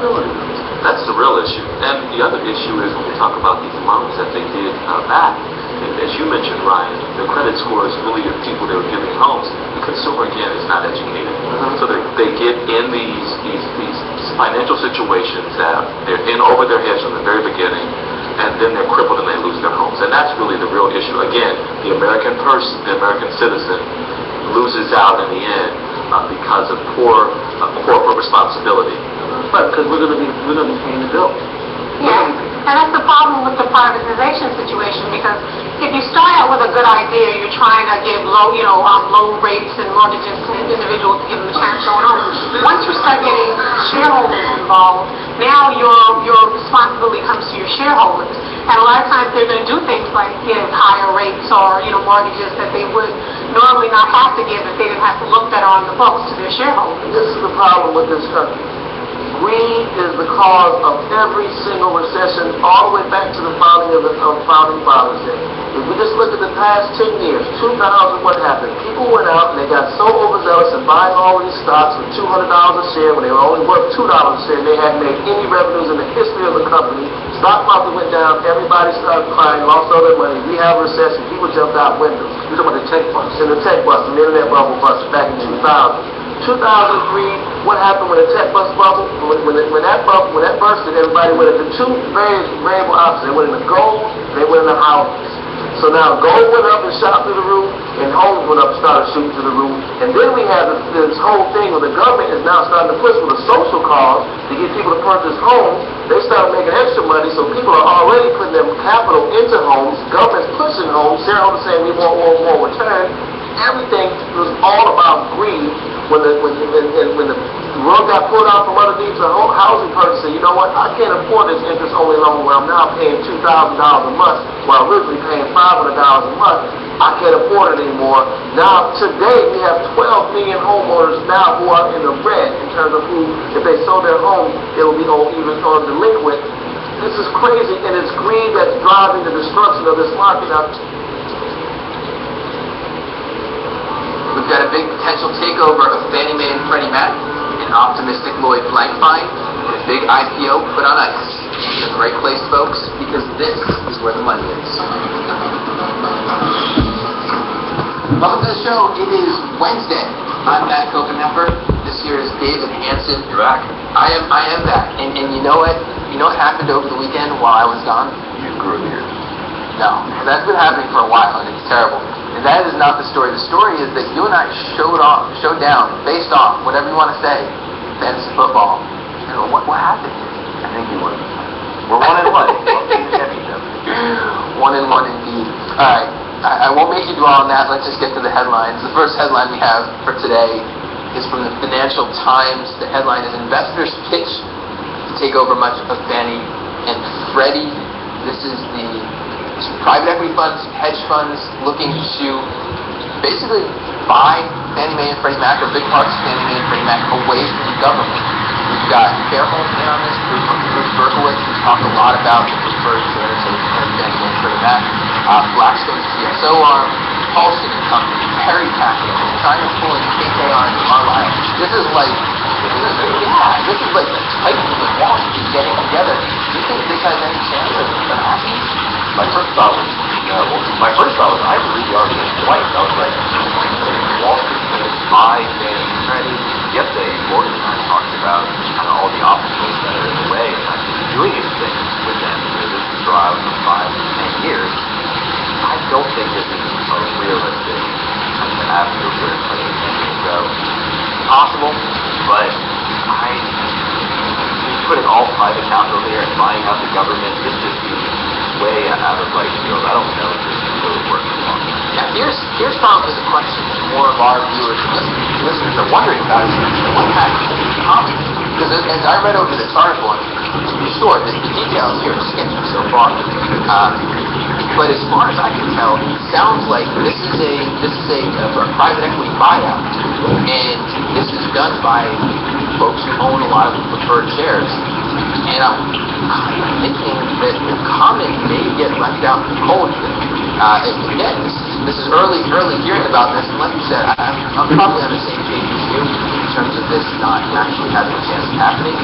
affordability. That's the real issue. And the other issue is when we talk about these loans that they did back, as you mentioned, Ryan, the credit scores really of people that were giving homes, the consumer, again, is not educated. So they get in these financial situations that they're in over their heads from the very beginning, and then they're crippled and they lose their homes. And that's really the real issue. Again, the American person, the American citizen, loses out in the end because of poor corporate responsibility. Right, because we're going to be paying the bill. Yeah, and that's the problem with the privatization situation, because if you start out with a good idea, you're trying to give low rates and mortgages to individuals to give them a chance to own homes. Once you start getting shareholders involved, now your responsibility comes to your shareholders. And a lot of times they're going to do things like give higher rates or mortgages that they would normally not have to give if they didn't have to look better on the books to their shareholders. This is the problem with this country. Greed is the cause of every single recession, all the way back to the founding of founding fathers. If we just look at the past 10 years, 2000, what happened? People went out and they got so overzealous in buying all these stocks for $200 a share when they were only worth $2 a share, and they hadn't made any revenues in the history of the company. Stock market went down, everybody started crying, lost all their money. We have a recession, people jumped out windows. You're talking about the tech bust. In the tech bust, the internet bubble bust back in 2000. 2003, what happened with the tech bust bubble? When that bursted, everybody went into two variable options. They went into gold, they went into houses. So now gold went up and shot through the roof, and homes went up and started shooting through the roof. And then we have this whole thing where the government is now starting to push with a social cause to get people to purchase homes. They start making extra money, so people are already putting their capital into homes. Government's pushing homes. Shareholders saying we want more return. Everything was all about greed. When the rug got pulled out from underneath the housing purchase, you know what? I can't afford this interest-only loan where I'm now paying $2,000 a month, while originally paying $500 a month. I can't afford it anymore. Now, today, we have 12 million homeowners now who are in the red in terms of who, if they sold their home, it will be even on delinquent. This is crazy, and it's greed that's driving the destruction of this market. Now, we've got a big potential takeover of Fannie Mae and Freddie Mac, an optimistic Lloyd Blankfein, and a big IPO put on ice. You're in the right place, folks, because this is where the money is. Welcome to the show. It is Wednesday. I'm Matt Kopenheffer. This here is David Hanson. You're back. I am back. And you know what? You know what happened over the weekend while I was gone? You grew here. No. That's been happening for a while, and it's terrible. And that is not the story. The story is that you and I showed down, faced off, whatever you want to say, fantasy football. And what happened? I think you won. We're 1-1. 1-1 indeed. All right. I won't make you dwell on that. Let's just get to the headlines. The first headline we have for today is from the Financial Times. The headline is Investors Pitch to Take Over Much of Fannie and Freddie. This is private equity funds, hedge funds looking to basically buy Fannie Mae and Freddie Mac, or big parts of Fannie Mae and Freddie Mac, away from the government. We've got Fairholme in on this, Bruce Berkowitz, who's talked a lot about the preferred shares of Fannie Mae and Freddie Mac, Blackstone's GSO arm, Paulson and Company, Perry Capital, China pulling KKR and Carlyle. This is like the Titans of Wall Street getting together. Do you think this has any chance of happening? My first thought was, I believe the argument twice. I was like, Wall Street is buy Fannie and Freddie. Yesterday, Morgan talked about kind of all the obstacles that are in the way of actually doing anything with them. This is for 5 to 10 years. I don't think this is a realistic kind of avenue for attention. So, possible, but putting all private capital there and buying out the government, this just seems way out of right field. I don't know if this is really working long. Yeah, here's probably the question that more of our viewers and listeners are wondering about is what happened to the common? Because as I read over this article, sure, the details here are sketchy so far. But as far as I can tell, it sounds like this is a private equity buyout, and this is done by folks who own a lot of the preferred shares. And I'm thinking that the common may get left out in the cold here. Again, this is early hearing about this, and like you said, I'm probably on the same page as you in terms of this not actually having a chance of happening.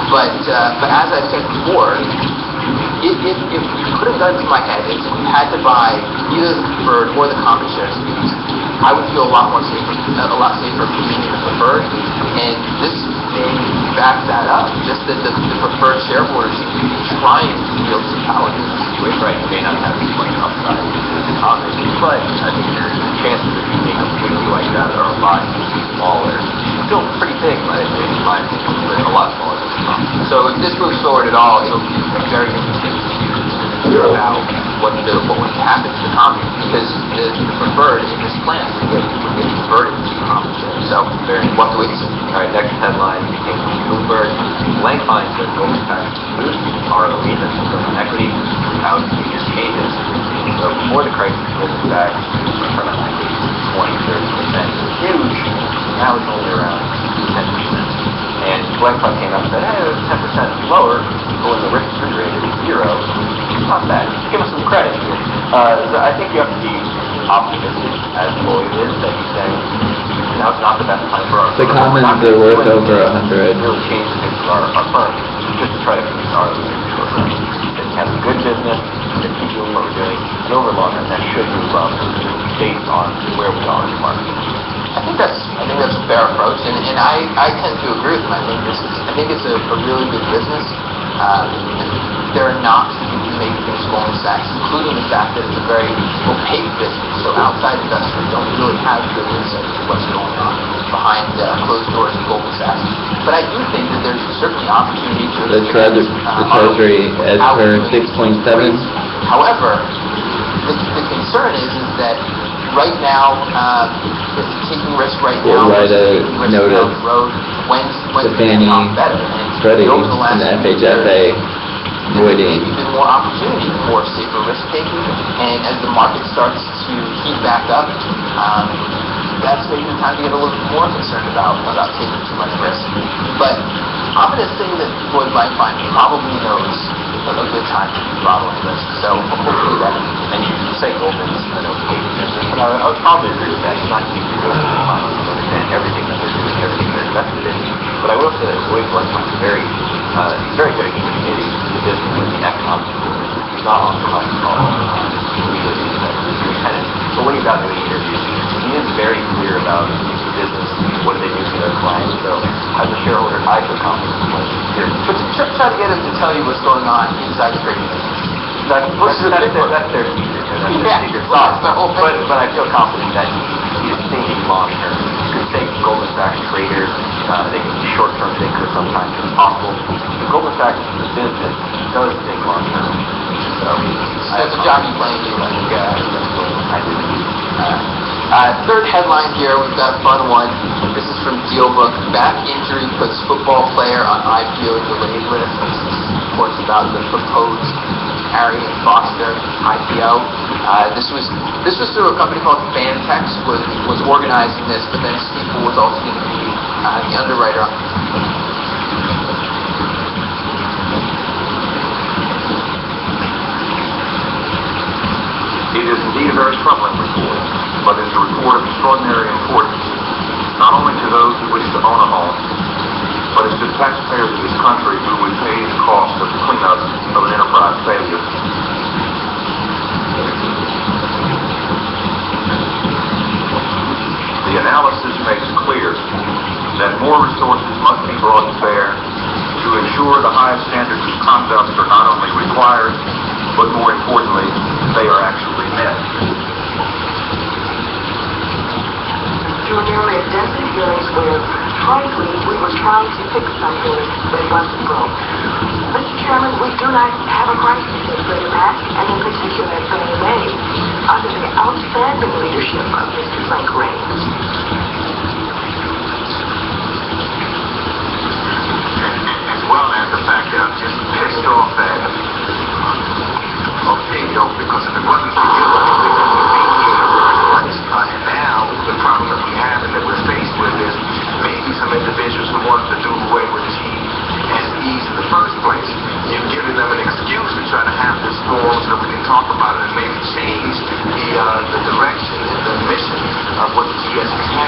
But as I've said before, if you put a gun to my head and we had to buy either the preferred or the common shares of these, I would feel a lot safer being in the preferred. And this may back that up. Just that the preferred shareholders seem to be trying to wield some power. Right, you may not have as much upside as the common, but I think the chances of you being completely like that are a lot smaller. Still pretty big, but in my opinion, but a lot smaller than the common. So if this moves forward at all, it'll be very interesting to hear about what would happen to the common, because the preferred in this plan would get converted to common shares. So we'll have to wait and see. All right, next headline came from Bloomberg. Blank finds that Goldman Sachs boost ROE has become equity without major changes. So before the crisis, Goldman Sachs return on equity 20-30%. Huge. Now it's only around 10%. And BlackRock came out and said, hey, it was 10% lower, but when the risk-free rate is 0, it's not bad. Give us some credit here. So I think you have to be optimistic, as Lloyd is, that he's saying, now it's not the best time for our The commons are worth over 100. Really change the face of our firm, just to try to boost our in the short run. That we have a good business, that keep doing what we're doing, and over the long run, that should move up based on where we are in the market. I think that's a fair approach, and I tend to agree with him. I think it's a really good business. There are knocks that you can make against Goldman Sachs, including the fact that it's a very opaque business. So outside investors don't really have good insight into what's going on behind closed doors at Goldman Sachs. But I do think that there's certainly opportunity to The Treasury as per 6.7. However, the concern is that right now, taking risk right now, We'll write a taking risk notice down the road, when's to Fannie, better? Freddie, over the last and the few FHFA years, avoiding. there's been more opportunity for safer risk taking, and as the market starts to heat back up, that's maybe the time to get a little bit more concerned about taking too much risk. But I'm going to say that Lloyd Blankfein probably knows a good time to be throttling risk. So hopefully that. And you say Goldman's an okay business, but I would probably agree with that. It's not easy to go through the finance to understand everything that they're doing, everything they're invested in. But I will say that Lloyd Blankfein is he's very good at communicating the business and the economics of it. He's not on the conference call all the time. But when he's out doing interviews, he is very clear about the business, what they do for their clients. So as a shareholder, I feel confident when he's here. But try to get him to tell you what's going on inside the trading business. That's their secret. That's their secret sauce. But I feel confident that he's thinking long term. You could say Goldman Sachs traders, they can be short-term thinkers sometimes it's possible. But Goldman Sachs, the business, does think long term. So That's a job you plan to do, I think. I do. Third headline here, we've got a fun one. This is from DealBook. Back injury puts football player on IPO delayed list. This is, of course, about the proposed Arian Foster IPO. This was through a company called Fantex was organizing this, but then Stifel was also going to be the underwriter. It is indeed a very troubling report, but it's a report of extraordinary importance, not only to those who wish to own a home, but it's to the taxpayers of this country who would pay the cost of the cleanup of an enterprise failure. The analysis makes clear that more resources must be brought to bear to ensure the highest standards of conduct are not only required, but more importantly, they are actually met. Through nearly a dozen hearings where, frankly, we were trying to fix something that wasn't broke. Mr. Chairman, we do not have a crisis at Freddie Mac, and in particular at Fannie Mae, under the outstanding leadership of Mr. Frank Raines. As well as the fact that I'm just pissed off that, because if it wasn't for you, I don't think that we'd be here very much. And now, the problem that we have and that we're faced with is maybe some individuals who wanted to do away with G and E's in the first place. You've given them an excuse to try to have this forum so that we can talk about it and maybe change the direction and the mission of what the GSE has.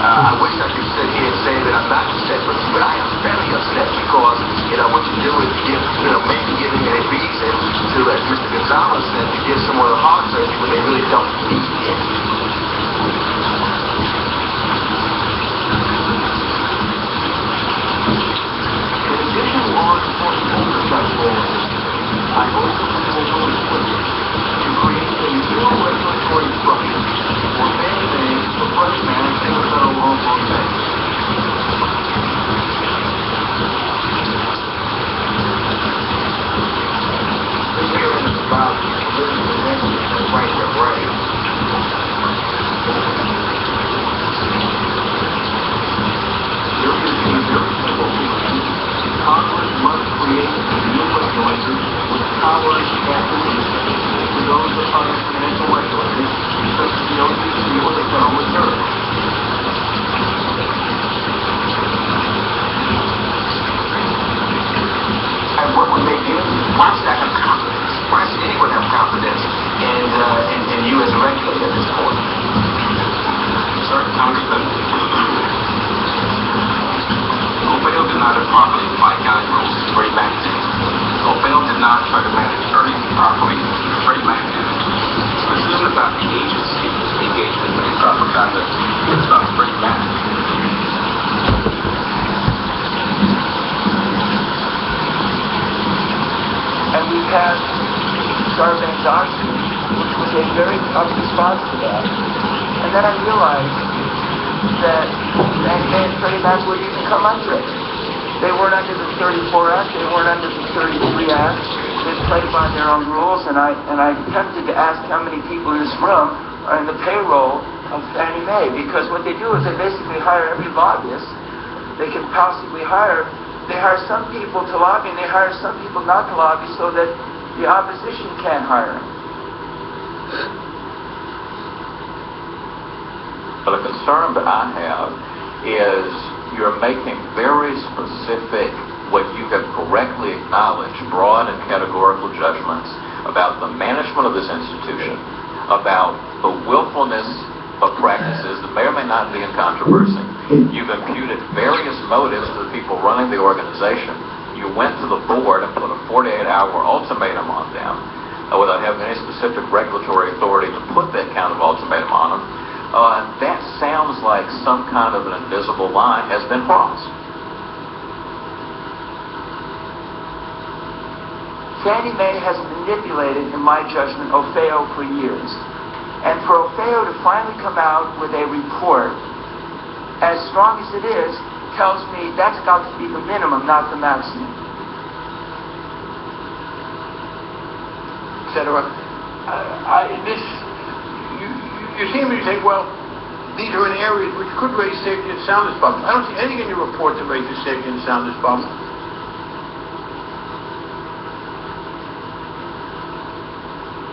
I wish I could sit here and say that I'm not upset, but I am very upset because, what you do is give, maybe giving a reason to, as Mr. Gonzalez said, to give someone a heart surgery when they really don't need it. In addition to all important oversight roles, I also propose to create a new regulatory structure for Fannie Mae, for Freddie Mac, and the Federal Home Loan Bank. This hearing is about living the nation and right to right. There is a very simple reason. Congress must create a new regulator with powers at the least to those of other financial regulators, such as the OCC or the Federal Reserve. And what would they do? Why should I have confidence? Why should anyone have confidence in you as a regulator at this point? Sir, Congressman, OFAO did not improperly apply accounting rules to Freddie Mac did. OFAO did not try to manage earnings properly. Freddie Mac did. This isn't about the agency engaged in improper conduct. It's about Freddie Mac. And we passed Sarbanes-Oxley, which was a very tough response to that. And then I realized that Fannie Mae and Freddie Mac would even come under it. They weren't under the 34 Act, they weren't under the 33 Act. They played by their own rules, and I'm tempted to ask how many people in this room are in the payroll of Fannie Mae, because what they do is they basically hire every lobbyist they can possibly hire. They hire some people to lobby, and they hire some people not to lobby so that the opposition can't hire them. But a concern that I have is you're making very specific, what you have correctly acknowledged, broad and categorical judgments about the management of this institution, about the willfulness of practices that may or may not be in controversy. You've imputed various motives to the people running the organization. You went to the board and put a 48-hour ultimatum on them without having any specific regulatory authority to put that kind of ultimatum on them. That sounds like some kind of an invisible line has been crossed. Fannie Mae has manipulated, in my judgment, OFAO for years. And for OFAO to finally come out with a report, as strong as it is, tells me that's got to be the minimum, not the maximum. Et cetera. You seem to think, well, these are in areas which could raise safety and soundness problems. I don't see anything in your report that raises safety and soundness problems.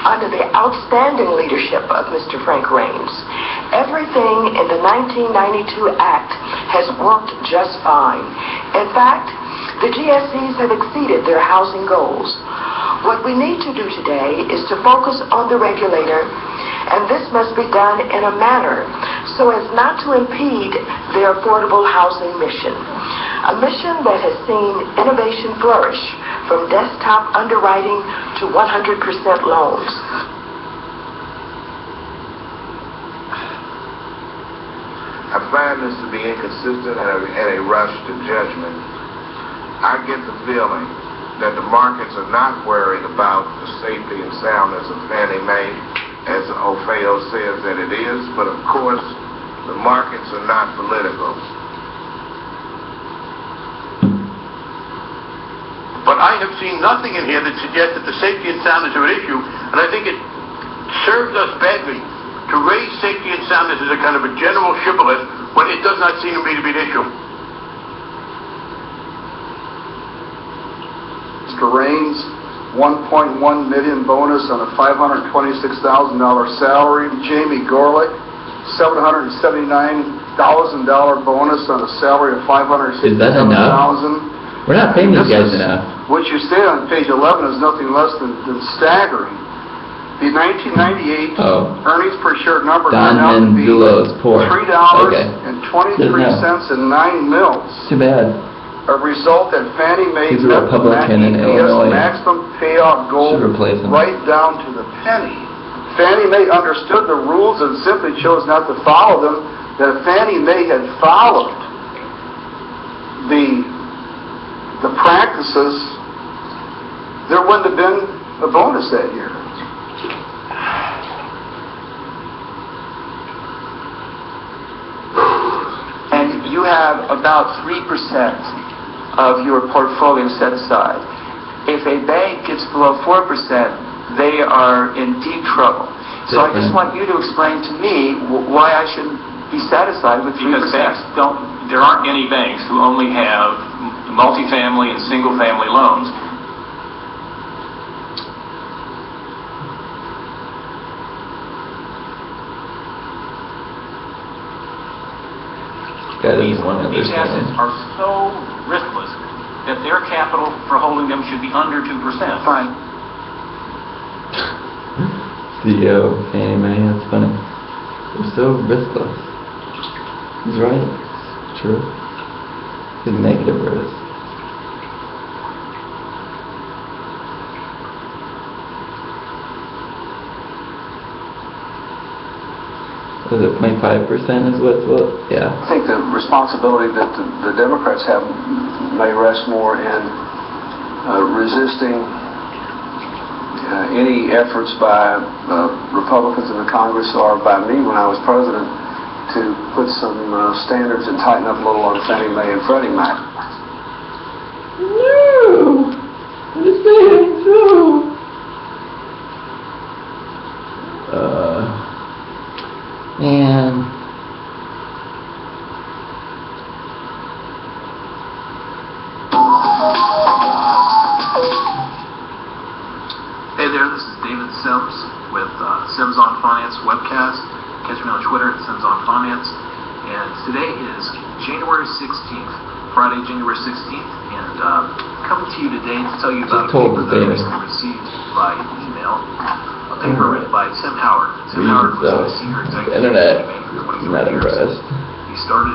Under the outstanding leadership of Mr. Frank Raines, everything in the 1992 Act has worked just fine. In fact, the GSEs have exceeded their housing goals. What we need to do today is to focus on the regulator, and this must be done in a manner so as not to impede their affordable housing mission. A mission that has seen innovation flourish from desktop underwriting to 100% loans. I find this to be inconsistent and a rush to judgment. I get the feeling that the markets are not worried about the safety and soundness of Fannie Mae, as OFAO says that it is, but of course, the markets are not political. But I have seen nothing in here that suggests that the safety and soundness are an issue, and I think it serves us badly to raise safety and soundness as a kind of a general shibboleth when it does not seem to me to be an issue. Mr. Raines, $1.1 million bonus on a $526,000 salary. Jamie Gorlick, $779,000 bonus on a salary of $567,000. Is that enough? We're not paying these guys enough. What you say on page 11 is nothing less than staggering. The 1998 Oh. earnings per share number Don turned out to be Manzullo is poor. Okay. $3.23 and 9 mils. Too bad. A result that Fannie Mae He's a met the Republican in EPS Illinois. maximum payout goal Should replace him. right down to the penny. Fannie Mae understood the rules and simply chose not to follow them. That if Fannie Mae had followed the practices, there wouldn't have been a bonus that year. And you have about 3% of your portfolio set aside. If a bank gets below 4%, they are in deep trouble. So I just want you to explain to me why I should be satisfied with 3%. Because banks there aren't any banks who only have multifamily and single-family loans. These assets are so riskless that their capital for holding them should be under 2%. Fine. CEO, Fannie Mae, that's funny. They're so riskless. He's right. It's true. It's negative risk. Was it 0.5% is what, yeah. I think the responsibility that the Democrats have may rest more in resisting any efforts by Republicans in the Congress or by me when I was president to put some standards and tighten up a little on Fannie Mae and Freddie Mac. No! It's saying so! Man. Hey there, this is David Sims with Sims on Finance webcast. Catch me on Twitter at Sims on Finance. And today is January 16th, Friday, January 16th, and coming to you today to tell you about a paper that I recently received by email. A paper written by Tim Howard. Tim Howard was a senior executive Internet. at Bank for 24 Not years. impressed. He started